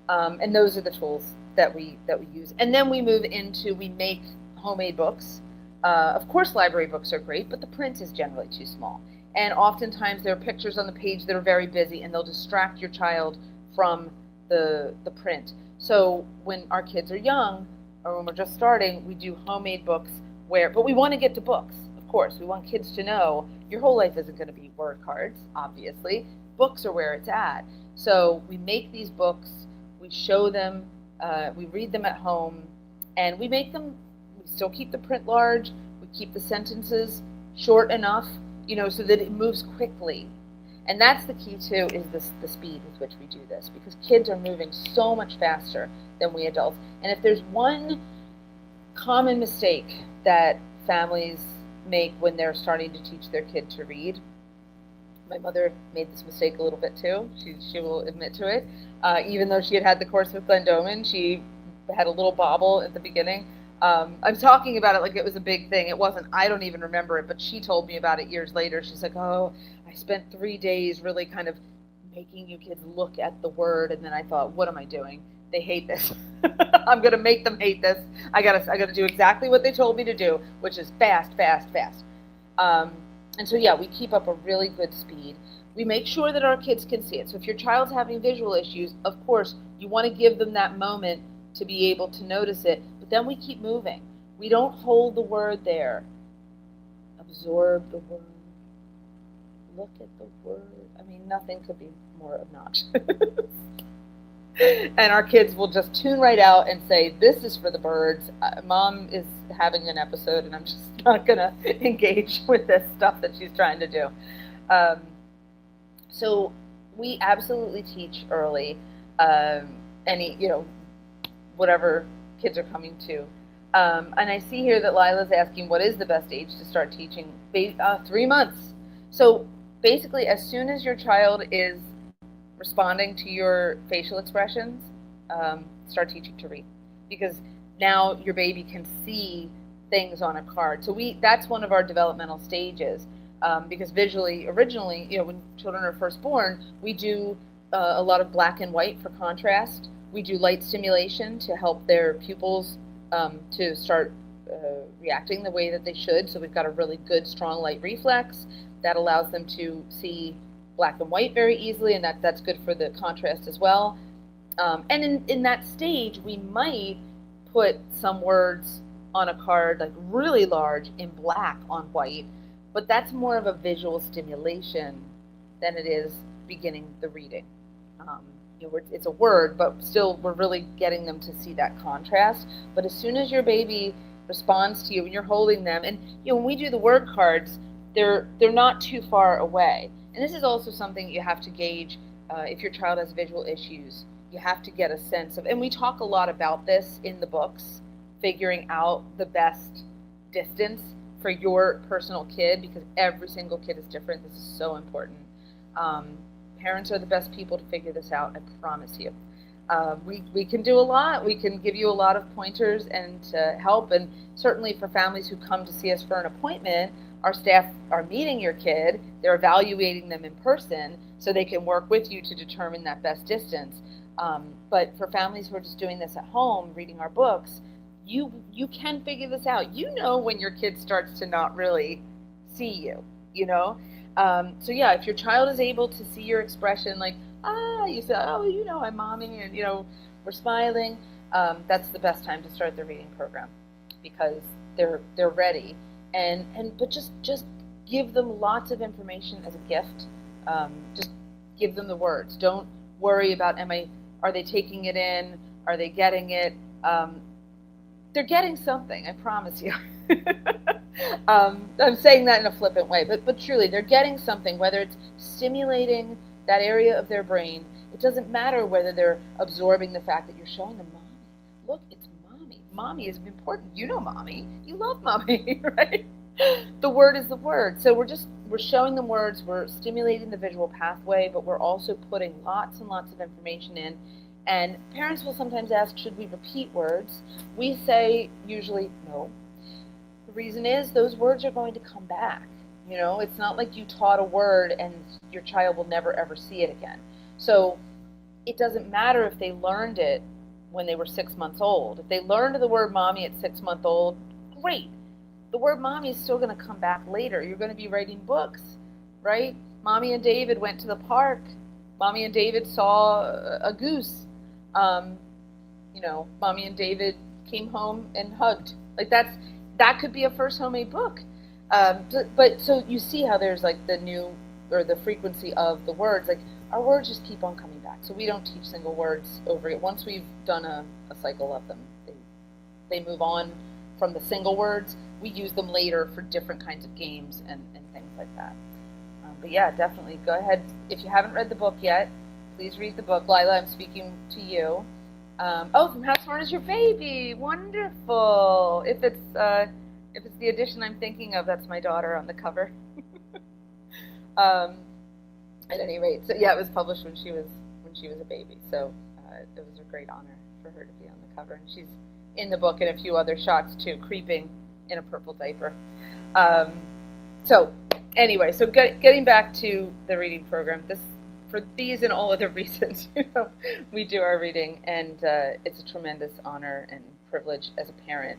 And those are the tools that we use. And then we make homemade books. Of course, library books are great, but the print is generally too small. And oftentimes there are pictures on the page that are very busy, and they'll distract your child from the print. So when our kids are young, or when we're just starting, we do homemade books but we want to get to books, of course. We want kids to know your whole life isn't going to be word cards, obviously. Books are where it's at. So we make these books, we show them, we read them at home, and we still keep the print large, we keep the sentences short enough, so that it moves quickly. And that's the key too, is the speed with which we do this, because kids are moving so much faster than we adults. And if there's one common mistake that families make when they're starting to teach their kid to read, my mother made this mistake a little bit too. She will admit to it. Even though she had the course with Glenn Doman, she had a little bobble at the beginning. I'm talking about it like it was a big thing. It wasn't. I don't even remember it, but she told me about it years later. She's like, oh, I spent 3 days really kind of making you kids look at the word, and then I thought, what am I doing? They hate this. I'm going to make them hate this. I gotta do exactly what they told me to do, which is fast, fast, fast. And so, yeah, we keep up a really good speed. We make sure that our kids can see it. So if your child's having visual issues, of course, you want to give them that moment to be able to notice it. But then we keep moving. We don't hold the word there. Absorb the word. Look at the word. I mean, nothing could be more obnoxious. And our kids will just tune right out and say, this is for the birds. Mom is having an episode, and I'm just not going to engage with this stuff that she's trying to do. So we absolutely teach early, whatever kids are coming to. And I see here that Lila's asking, what is the best age to start teaching? 3 months. So basically, as soon as your child is responding to your facial expressions, start teaching to read, because now your baby can see things on a card. So that's one of our developmental stages, because visually, originally, when children are first born, we do a lot of black and white for contrast. We do light stimulation to help their pupils to start reacting the way that they should. So we've got a really good, strong light reflex that allows them to see black and white very easily, and that's good for the contrast as well. And in that stage, we might put some words on a card, like really large in black on white, but that's more of a visual stimulation than it is beginning the reading. It's a word, but still we're really getting them to see that contrast. But as soon as your baby responds to you and you're holding them, and when we do the word cards, they're not too far away. And this is also something you have to gauge if your child has visual issues. You have to get a sense of, and we talk a lot about this in the books, figuring out the best distance for your personal kid, because every single kid is different. This is so important. Parents are the best people to figure this out, I promise you. We can do a lot. We can give you a lot of pointers and to help, and certainly for families who come to see us for an appointment, our staff are meeting your kid, they're evaluating them in person so they can work with you to determine that best distance. But for families who are just doing this at home, reading our books, you can figure this out. When your kid starts to not really see you, So yeah, if your child is able to see your expression, like, you say, oh, I'm mommy, and, we're smiling, that's the best time to start the reading program, because they're ready. But just give them lots of information as a gift. Just give them the words. Don't worry about, are they taking it in? Are they getting it? They're getting something, I promise you. I'm saying that in a flippant way, but truly, they're getting something, whether it's stimulating that area of their brain. It doesn't matter whether they're absorbing the fact that you're showing them, mommy, look, it's mommy. Mommy is important. Mommy. You love mommy, right? The word is the word. So we're showing them words, we're stimulating the visual pathway, but we're also putting lots and lots of information in. And parents will sometimes ask, should we repeat words? We say usually no. The reason is those words are going to come back. It's not like you taught a word and your child will never ever see it again. So it doesn't matter if they learned it when they were 6 months old. If they learned the word mommy at 6 months old, great. The word mommy is still going to come back later. You're going to be writing books, right? Mommy and David went to the park. Mommy and David saw a goose. Mommy and David came home and hugged. Like that could be a first homemade book. But so you see how there's like the frequency of the words. Like our words just keep on coming back. So we don't teach single words over it. Once we've done a cycle of them, they move on from the single words, we use them later for different kinds of games and things like that. But yeah, definitely go ahead. If you haven't read the book yet, please read the book. Lila, I'm speaking to you. From How Smart Is Your Baby? Wonderful. If it's the edition I'm thinking of, that's my daughter on the cover. At any rate, so yeah, it was published when she was a baby. So it was a great honor for her to be on the cover, and she's in the book in a few other shots too, creeping in a purple diaper. So anyway, so getting back to the reading program, for these and all other reasons, we do our reading, and it's a tremendous honor and privilege as a parent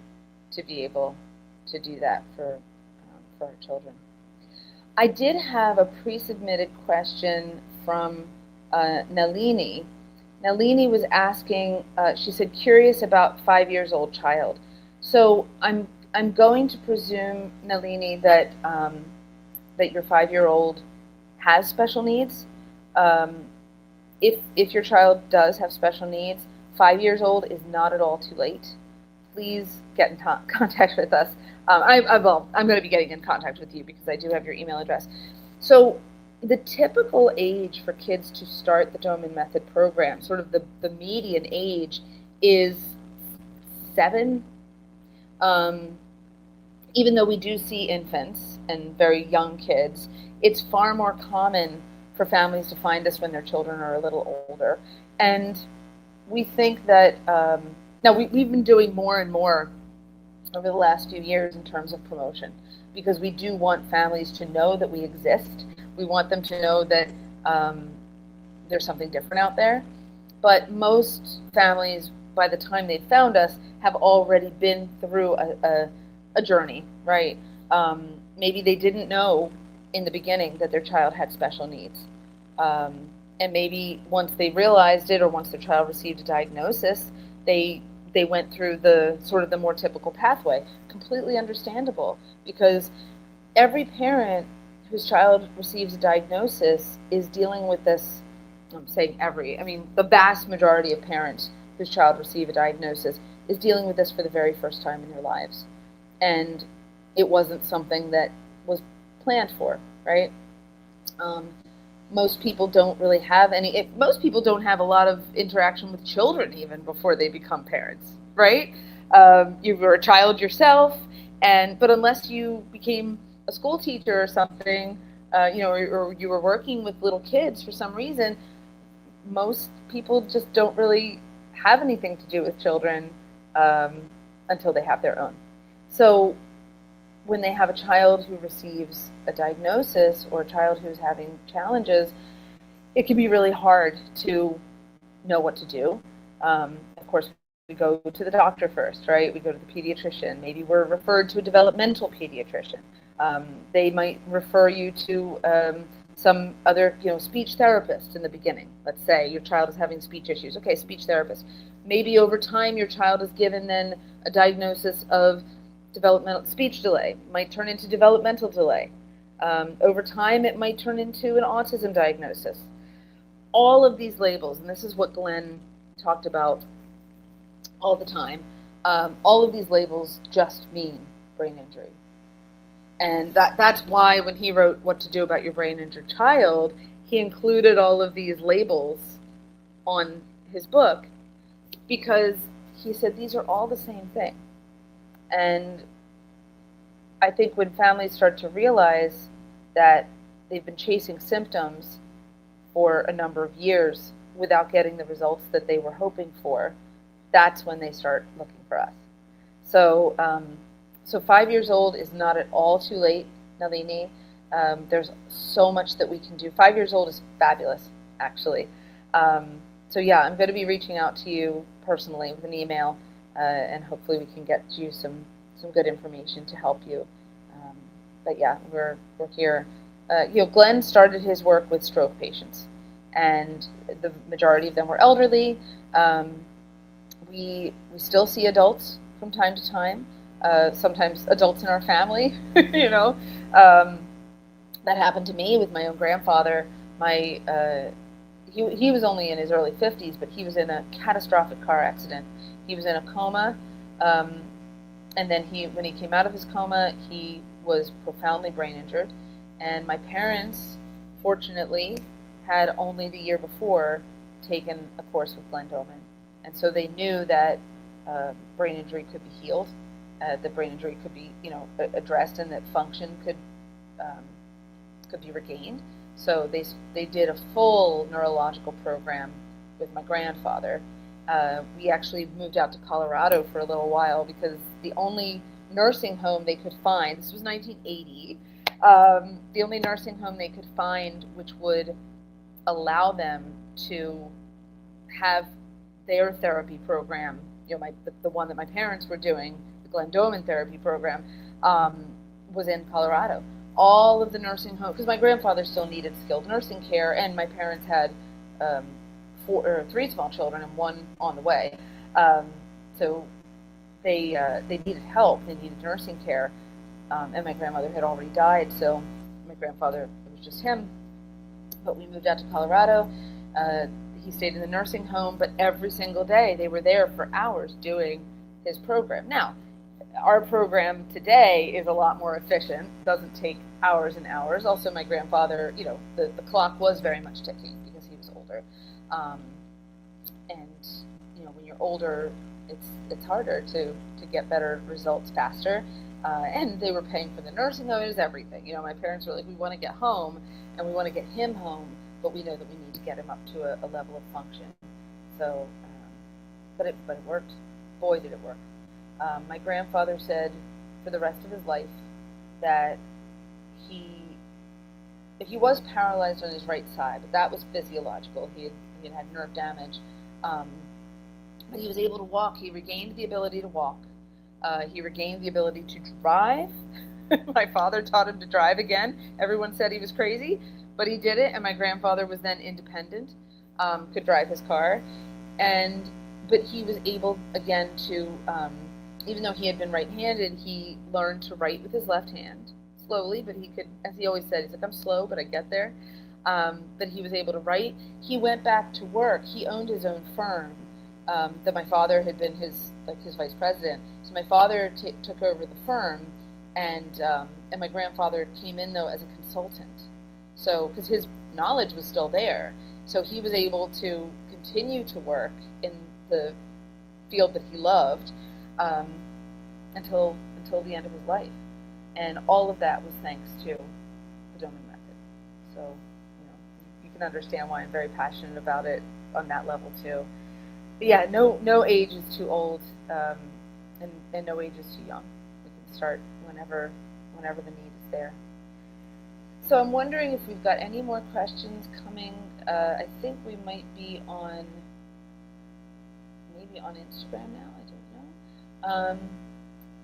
to be able to do that for our children. I did have a pre-submitted question from Nalini. Nalini was asking, she said, curious about 5 years old child. So I'm going to presume, Nalini, that that your 5-year-old has special needs. If your child does have special needs, 5 years old is not at all too late. Please get in contact with us. I'm going to be getting in contact with you because I do have your email address. So the typical age for kids to start the Doman Method program, sort of the median age, is 7. Even though we do see infants and very young kids, it's far more common for families to find us when their children are a little older. And we think that, now we've been doing more and more over the last few years in terms of promotion, because we do want families to know that we exist. We want them to know that there's something different out there. But most families, by the time they found us, have already been through a journey, right? Maybe they didn't know in the beginning that their child had special needs. And maybe once they realized it, or once their child received a diagnosis, they went through the sort of the more typical pathway. Completely understandable, because every parent whose child receives a diagnosis is dealing with this. I'm saying every, I mean the vast majority of parents whose child receive a diagnosis is dealing with this for the very first time in their lives. And it wasn't something that was planned for, right? Most people don't really have most people don't have a lot of interaction with children even before they become parents, right? You were a child yourself, but unless you became a school teacher or something, or you were working with little kids for some reason, most people just don't really have anything to do with children until they have their own. So when they have a child who receives a diagnosis, or a child who's having challenges, it can be really hard to know what to do. Of course, we go to the doctor first, right? We go to the pediatrician. Maybe we're referred to a developmental pediatrician. They might refer you to some other, speech therapist in the beginning. Let's say your child is having speech issues. Okay, speech therapist. Maybe over time your child is given then a diagnosis of developmental speech delay. Might turn into developmental delay. Over time it might turn into an autism diagnosis. All of these labels, and this is what Glenn talked about all the time, all of these labels just mean brain injury. And that's why when he wrote What to Do About Your Brain Injured Child, he included all of these labels on his book, because he said these are all the same thing. And I think when families start to realize that they've been chasing symptoms for a number of years without getting the results that they were hoping for, that's when they start looking for us. So 5 years old is not at all too late, Nalini. There's so much that we can do. 5 years old is fabulous, actually. So yeah, I'm going to be reaching out to you personally with an email, and hopefully we can get you some good information to help you. But yeah, we're here. Glenn started his work with stroke patients, and the majority of them were elderly. We still see adults from time to time. Sometimes adults in our family, that happened to me with my own grandfather. He was only in his early 50s, but he was in a catastrophic car accident. He was in a coma, And then when he came out of his coma, he was profoundly brain injured. And my parents, fortunately, had only the year before taken a course with Glenn Doman. And so they knew that brain injury could be healed, that brain injury could be, addressed, and that function could be regained. So they did a full neurological program with my grandfather. We actually moved out to Colorado for a little while because the only nursing home they could find, this was 1980, the only nursing home they could find which would allow them to have their therapy program, the one that my parents were doing, the Glenn Doman therapy program, was in Colorado. All of the nursing homes, because my grandfather still needed skilled nursing care, and my parents had 3 small children and 1 on the way. So they needed help. They needed nursing care, and my grandmother had already died. So my grandfather, it was just him. But we moved out to Colorado. He stayed in the nursing home, but every single day they were there for hours doing his program. Now, our program today is a lot more efficient. It doesn't take hours and hours. Also, my grandfather, the clock was very much ticking because he was older. And when you're older, it's harder to get better results faster. And they were paying for the nursing home. It was everything. My parents were like, we want to get home, and we want to get him home, but we know that we need to get him up to a level of function. So, but it worked. Boy, did it work. My grandfather said for the rest of his life that he was paralyzed on his right side, but that was physiological. He had nerve damage, but he was able to walk. He regained the ability to walk. He regained the ability to drive. My father taught him to drive again. Everyone said he was crazy, but he did it, and my grandfather was then independent, could drive his car, but he was able again to, even though he had been right-handed, he learned to write with his left hand, slowly, but he could, as he always said, he's like, I'm slow, but I get there. But he was able to write. He went back to work. He owned his own firm that my father had been his vice president. So my father took over the firm, and my grandfather came in, though, as a consultant. So, because his knowledge was still there. So he was able to continue to work in the field that he loved until the end of his life. And all of that was thanks to the Doman Method. So, you can understand why I'm very passionate about it on that level too. But yeah, no age is too old, and no age is too young. We can start whenever the need is there. So I'm wondering if we've got any more questions coming. I think we might be maybe on Instagram now. I don't know.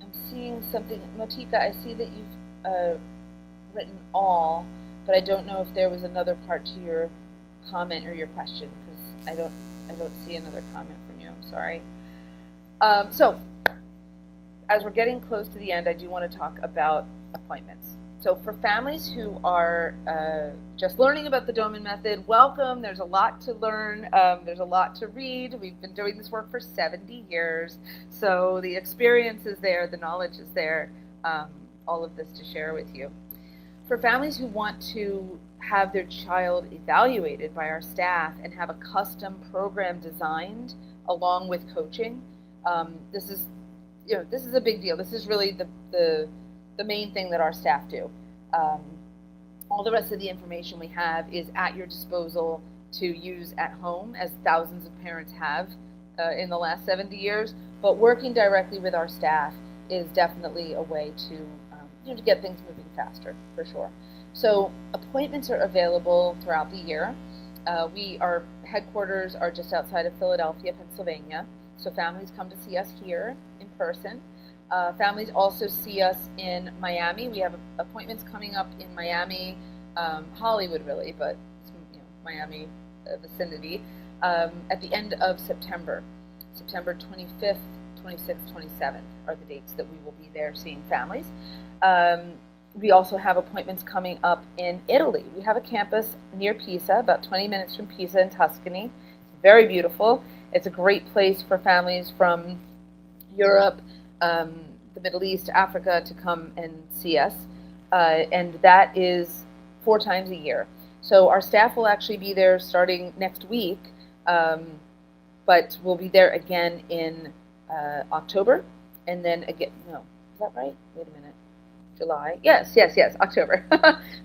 I'm seeing something. Motika, I see that you've written all, but I don't know if there was another part to your comment or your question, because I don't see another comment from you. I'm sorry. So as we're getting close to the end, I do want to talk about appointments. So for families who are just learning about the Doman Method, welcome. There's a lot to learn. There's a lot to read. We've been doing this work for 70 years. So the experience is there. The knowledge is there. All of this to share with you. For families who want to have their child evaluated by our staff and have a custom program designed along with coaching, this is a big deal. This is really the main thing that our staff do. All the rest of the information we have is at your disposal to use at home, as thousands of parents have in the last 70 years. But working directly with our staff is definitely a way to get things moving faster, for sure. So appointments are available throughout the year. Our headquarters are just outside of Philadelphia, Pennsylvania. So families come to see us here in person. Families also see us in Miami. We have appointments coming up in Miami, Hollywood really, but Miami vicinity, at the end of September. September 25th, 26th, 27th are the dates that we will be there seeing families. We also have appointments coming up in Italy. We have a campus near Pisa, about 20 minutes from Pisa in Tuscany. It's very beautiful. It's a great place for families from Europe, the Middle East, Africa, to come and see us. And that is 4 times a year. So our staff will actually be there starting next week, but we'll be there again in October, and then again, no, is that right? Wait a minute. July? Yes, October.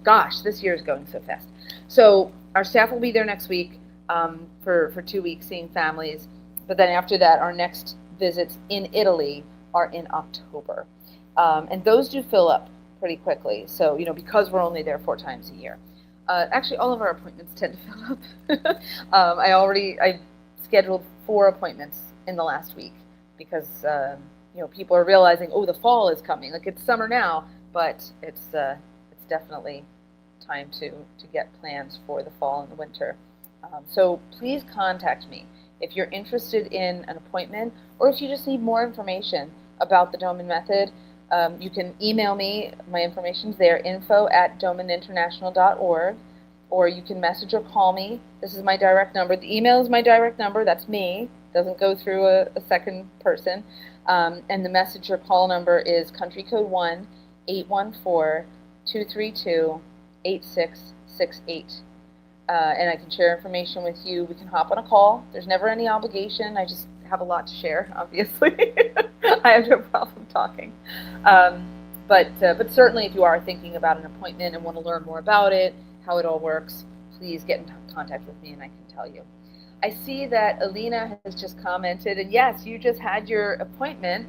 Gosh, this year is going so fast. So our staff will be there next week for 2 weeks seeing families, but then after that, our next visits in Italy are in October. And those do fill up pretty quickly. So, because we're only there 4 times a year. Actually, all of our appointments tend to fill up. I scheduled 4 appointments in the last week because, people are realizing, the fall is coming. Like, it's summer now, but it's definitely time to get plans for the fall and the winter. So please contact me if you're interested in an appointment, or if you just need more information about the Doman Method. You can email me. My information's there, info@domaninternational.org, or you can message or call me. This is my direct number. The email is my direct number. That's me. It doesn't go through a second person. And the message or call number is country code 1-814-232-8668. And I can share information with you. We can hop on a call. There's never any obligation. I just have a lot to share, obviously. I have no problem talking. But certainly if you are thinking about an appointment and want to learn more about it, how it all works, please get in contact with me and I can tell you. I see that Alina has just commented, and yes, you just had your appointment.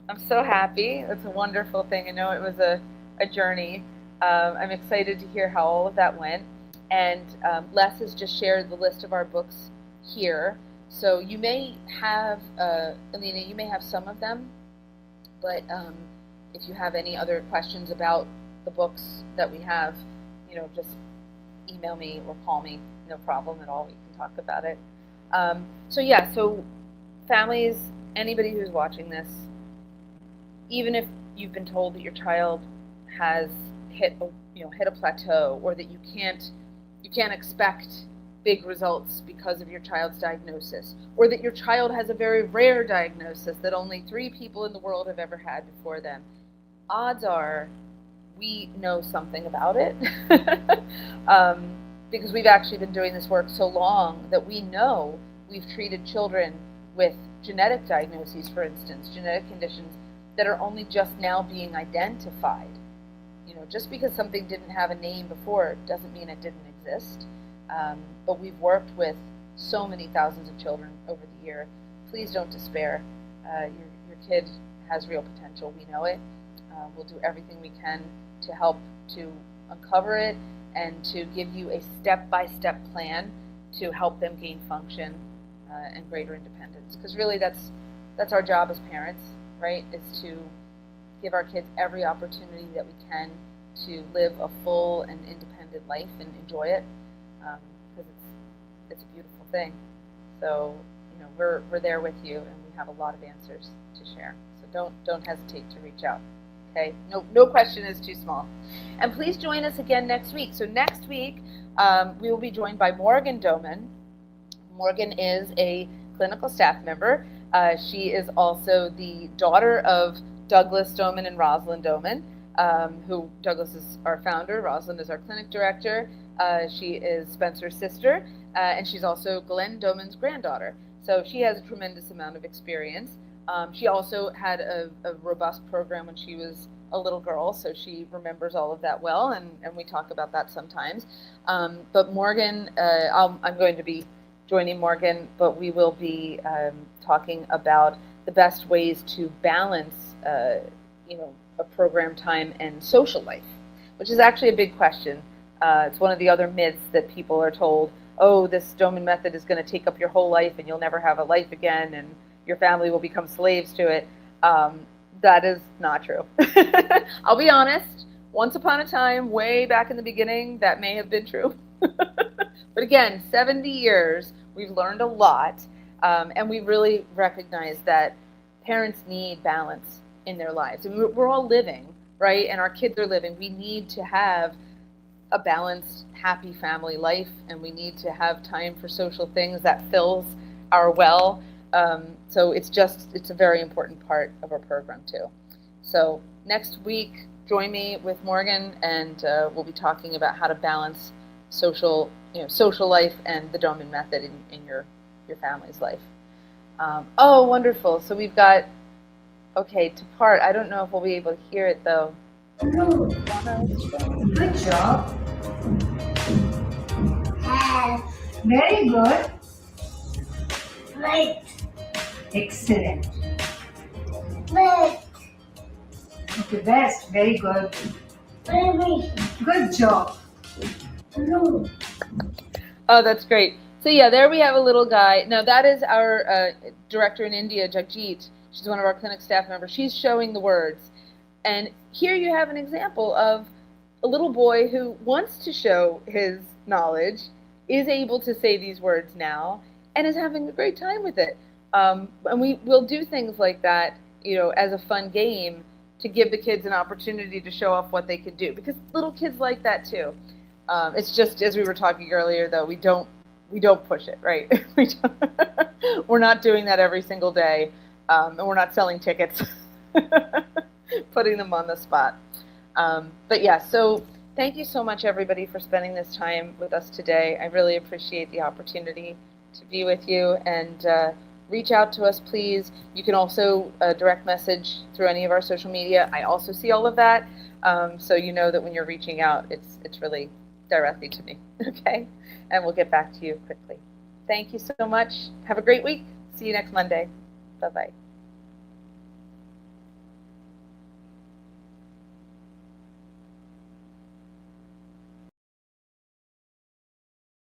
I'm so happy. It's a wonderful thing. I know it was a journey. I'm excited to hear how all of that went. And Les has just shared the list of our books here. So you may have, Alina, you may have some of them, but if you have any other questions about the books that we have, just email me or call me, no problem at all. We can talk about it. So families, anybody who's watching this, even if you've been told that your child has hit a plateau, or that you can't expect big results because of your child's diagnosis, or that your child has a very rare diagnosis that only 3 people in the world have ever had before them, odds are we know something about it. Because we've actually been doing this work so long that we know we've treated children with genetic diagnoses, for instance, genetic conditions that are only just now being identified. Just because something didn't have a name before doesn't mean it didn't exist. But we've worked with so many thousands of children over the year. Please don't despair. Your kid has real potential. We know it. We'll do everything we can to help to uncover it and to give you a step-by-step plan to help them gain function and greater independence. Because really that's our job as parents, right, is to give our kids every opportunity that we can to live a full and independent life and enjoy it, because it's a beautiful thing. So we're there with you, and we have a lot of answers to share. So don't hesitate to reach out. Okay, no question is too small. And please join us again next week. So next week we will be joined by Morgan Doman. Morgan is a clinical staff member. She is also the daughter of Douglas Doman and Rosalind Doman, who Douglas is our founder, Rosalind is our clinic director. She is Spencer's sister, and she's also Glenn Doman's granddaughter. So she has a tremendous amount of experience. She also had a robust program when she was a little girl, so she remembers all of that well, and we talk about that sometimes. But Morgan, I'm going to be joining Morgan, but we will be talking about the best ways to balance a program time and social life, which is actually a big question. It's one of the other myths that people are told, this Doman Method is going to take up your whole life and you'll never have a life again and your family will become slaves to it. That is not true. I'll be honest, once upon a time, way back in the beginning, that may have been true. But again, 70 years, we've learned a lot, and we really recognize that parents need balance in their lives. And we're all living, right? And our kids are living. We need to have a balanced, happy family life, and we need to have time for social things that fills our well. So it's a very important part of our program too. So next week, join me with Morgan, and we'll be talking about how to balance social life and the Doman Method in your family's life. Oh, wonderful! So we've got to part. I don't know if we'll be able to hear it though. Good job. Very good. Right. Excellent. Right. Okay, best. Very good. Good job. Oh, that's great. So yeah, there we have a little guy. Now that is our director in India, Jagjit. She's one of our clinic staff members. She's showing the words. And here you have an example of a little boy who wants to show his knowledge, is able to say these words now, and is having a great time with it. And we'll do things like that, as a fun game to give the kids an opportunity to show off what they could do, because little kids like that too. It's just, as we were talking earlier, though, we don't push it, right? We're not doing that every single day, and we're not selling tickets, putting them on the spot. But yeah, so thank you so much, everybody, for spending this time with us today. I really appreciate the opportunity to be with you, and reach out to us, please. You can also direct message through any of our social media. I also see all of that, so you know that when you're reaching out, it's really directly to me, okay? And we'll get back to you quickly. Thank you so much. Have a great week. See you next Monday. Bye-bye.